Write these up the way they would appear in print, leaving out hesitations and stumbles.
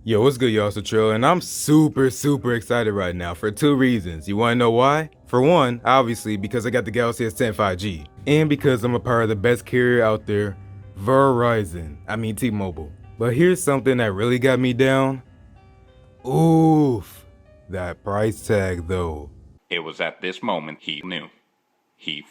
Yo, what's good, y'all? It's Latrell, and I'm super excited right now for two reasons. You wanna know why? For one, obviously, because I got the Galaxy S10 5G, and because I'm a part of the best carrier out there, Verizon. I mean T-Mobile. But here's something that really got me down. Oof, that price tag though. It was at this moment he knew. He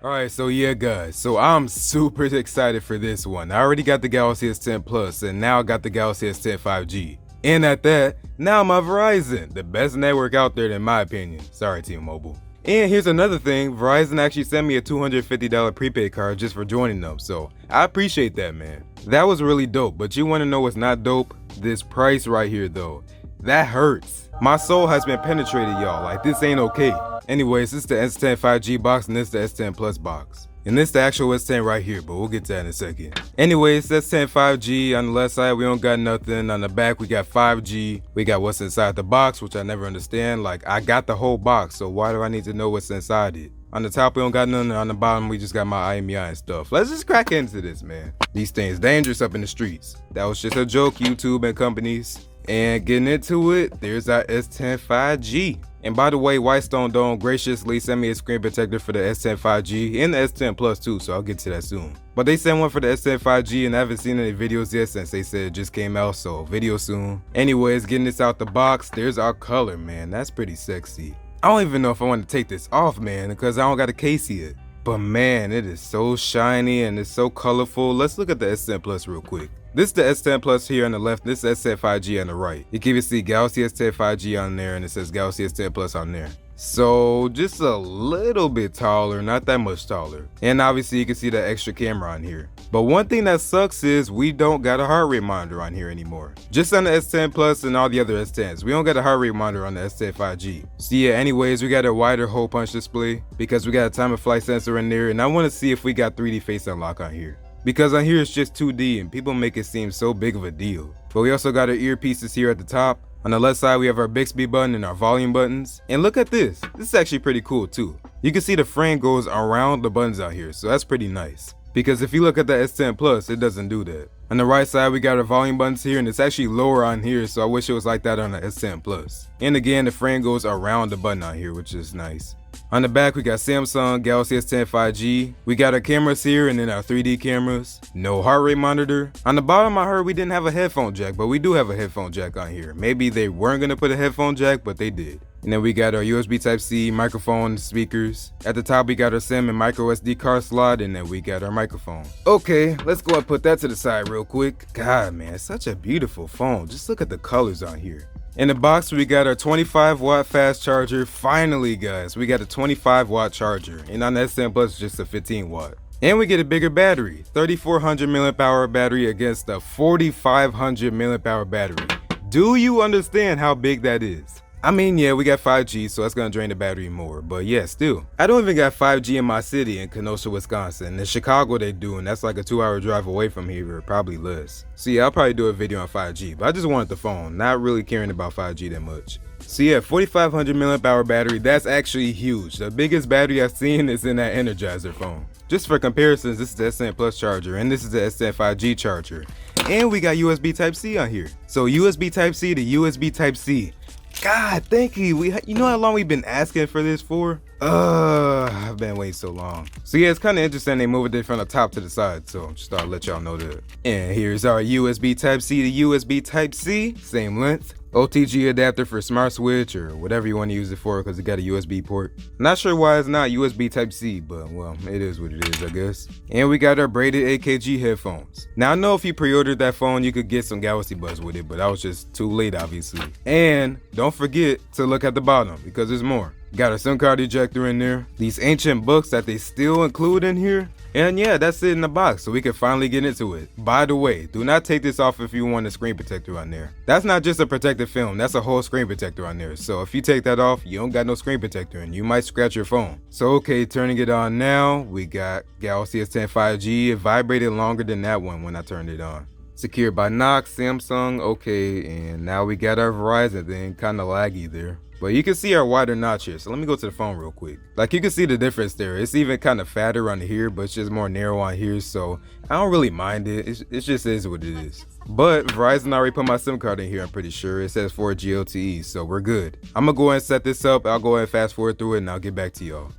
Alright, so yeah guys, so I'm super excited for this one. I already got the Galaxy S10 Plus, and now I got the Galaxy S10 5G. And at that, now I'm on Verizon, the best network out there in my opinion. Sorry T-Mobile. And here's another thing, Verizon actually sent me a $250 prepaid card just for joining them, so I appreciate that, man. That was really dope, but you wanna know what's not dope? This price right here though. That hurts. My soul has been penetrated, y'all, like this ain't okay. Anyways, this is the S10 5G box and this is the S10 Plus box. And this is the actual S10 right here, but we'll get to that in a second. Anyways, S10 5G, on the left side we don't got nothing, on the back we got 5G, we got what's inside the box, which I never understand. Like, I got the whole box, so why do I need to know what's inside it? On the top we don't got nothing, on the bottom we just got my IMEI and stuff. Let's just crack into this, man. These things dangerous up in the streets. That was just a joke, YouTube and companies. And getting into it, there's our S10 5G. And by the way, Whitestone Dome graciously sent me a screen protector for the S10 5G and the S10 Plus too, so I'll get to that soon. But they sent one for the S10 5G and I haven't seen any videos yet since they said it just came out, so video soon. Anyways, getting this out the box, there's our color, man. That's pretty sexy. I don't even know if I want to take this off, man, because I don't got a case yet. But man, it is so shiny and it's so colorful. Let's look at the S10 Plus real quick. This is the S10 Plus here on the left, this is S10 5G on the right. You can even see Galaxy S10 5G on there and it says Galaxy S10 Plus on there. So just a little bit taller, not that much taller. And obviously you can see the extra camera on here. But one thing that sucks is we don't got a heart rate monitor on here anymore. Just on the S10 Plus and all the other S10s, we don't got a heart rate monitor on the S10 5G. So yeah, anyways, we got a wider hole punch display because we got a time of flight sensor in there, and I want to see if we got 3D face unlock on here. Because on here it's just 2D and people make it seem so big of a deal. But we also got our earpieces here at the top. On the left side we have our Bixby button and our volume buttons. And look at this. This is actually pretty cool too. You can see the frame goes around the buttons out here, so that's pretty nice. Because if you look at the S10 Plus, it doesn't do that. On the right side we got our volume buttons here, and it's actually lower on here, so I wish it was like that on the S10 Plus. And again, the frame goes around the button out here, which is nice. On the back we got Samsung Galaxy S10 5G. We got our cameras here and then our 3D cameras. No heart rate monitor. On the bottom I heard we didn't have a headphone jack, but we do have a headphone jack on here. Maybe they weren't gonna put a headphone jack, but they did. And then we got our USB Type-C, microphone, speakers. At the top we got our SIM and micro SD card slot, and then we got our microphone. Okay, let's go and put that to the side real quick. God man, it's such a beautiful phone. Just look at the colors on here. In the box we got our 25 watt fast charger. Finally guys, we got a 25 watt charger, and on the S10 Plus just a 15 watt. And we get a bigger battery, 3400 milliamp hour battery against a 4500 milliamp hour battery. Do you understand how big that is? I mean, yeah, we got 5G, so that's gonna drain the battery more, but yeah, still. I don't even got 5G in my city in Kenosha, Wisconsin. In Chicago they do, and that's like a 2-hour drive away from here, or probably less. So yeah, I'll probably do a video on 5G, but I just wanted the phone, not really caring about 5G that much. So yeah, 4500 milliamp hour battery, that's actually huge. The biggest battery I've seen is in that Energizer phone. Just for comparisons, this is the S10 Plus charger, and this is the S10 5G charger. And we got USB Type-C on here. So USB Type-C to USB Type-C. God, thank you. You know how long we've been asking for this for? I've been waiting so long. So yeah, it's kind of interesting they moved it from the top to the side, so just thought I'd let y'all know that. And here's our USB Type-C to USB Type-C, same length. OTG adapter for smart switch or whatever you want to use it for, because it got a USB port. Not sure why it's not USB Type-C, but well, it is what it is, I guess. And we got our braided AKG headphones. Now I know if you pre-ordered that phone you could get some Galaxy Buds with it, but I was just too late obviously. And don't forget to look at the bottom because there's more. Got a SIM card ejector in there, these ancient books that they still include in here, and yeah, that's it in the box, so we can finally get into it. By the way, do not take this off if you want a screen protector on there. That's not just a protective film, that's a whole screen protector on there, so if you take that off, you don't got no screen protector and you might scratch your phone. So okay, turning it on now, we got Galaxy S10 5G. It vibrated longer than that one when I turned it on. Secured by Knox, Samsung, okay, and now we got our Verizon thing, kinda laggy there. But you can see our wider notch here, so let me go to the phone real quick. Like, you can see the difference there. It's even kind of fatter on here, but it's just more narrow on here, so I don't really mind it. It just is what it is. But Verizon already put my SIM card in here, I'm pretty sure. It says 4G LTE, so we're good. I'm gonna go ahead and set this up. I'll go ahead and fast forward through it, and I'll get back to y'all.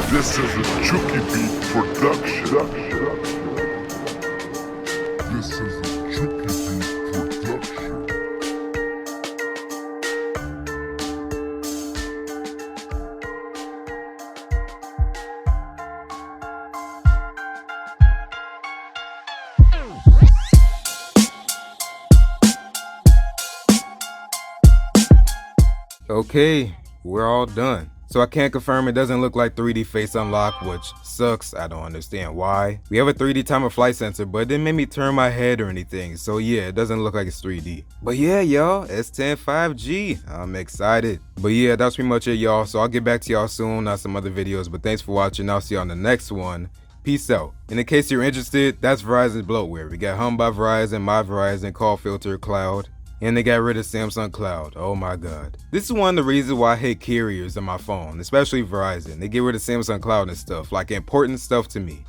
This is a Chucky Beat production. This is a Chucky Beat production. Okay, we're all done. So I can't confirm it doesn't look like 3D face unlock, which sucks. I don't understand why. We have a 3D time of flight sensor, but it didn't make me turn my head or anything. So yeah, it doesn't look like it's 3D. But yeah, y'all, S10 5G. I'm excited. But yeah, that's pretty much it, y'all. So I'll get back to y'all soon on some other videos. But thanks for watching. I'll see you on the next one. Peace out. And in case you're interested, that's Verizon's bloatware. We got Home by Verizon, My Verizon, Call Filter, Cloud. And they got rid of Samsung Cloud. Oh my god. This is one of the reasons why I hate carriers on my phone, especially Verizon. They get rid of Samsung Cloud and stuff, like important stuff to me.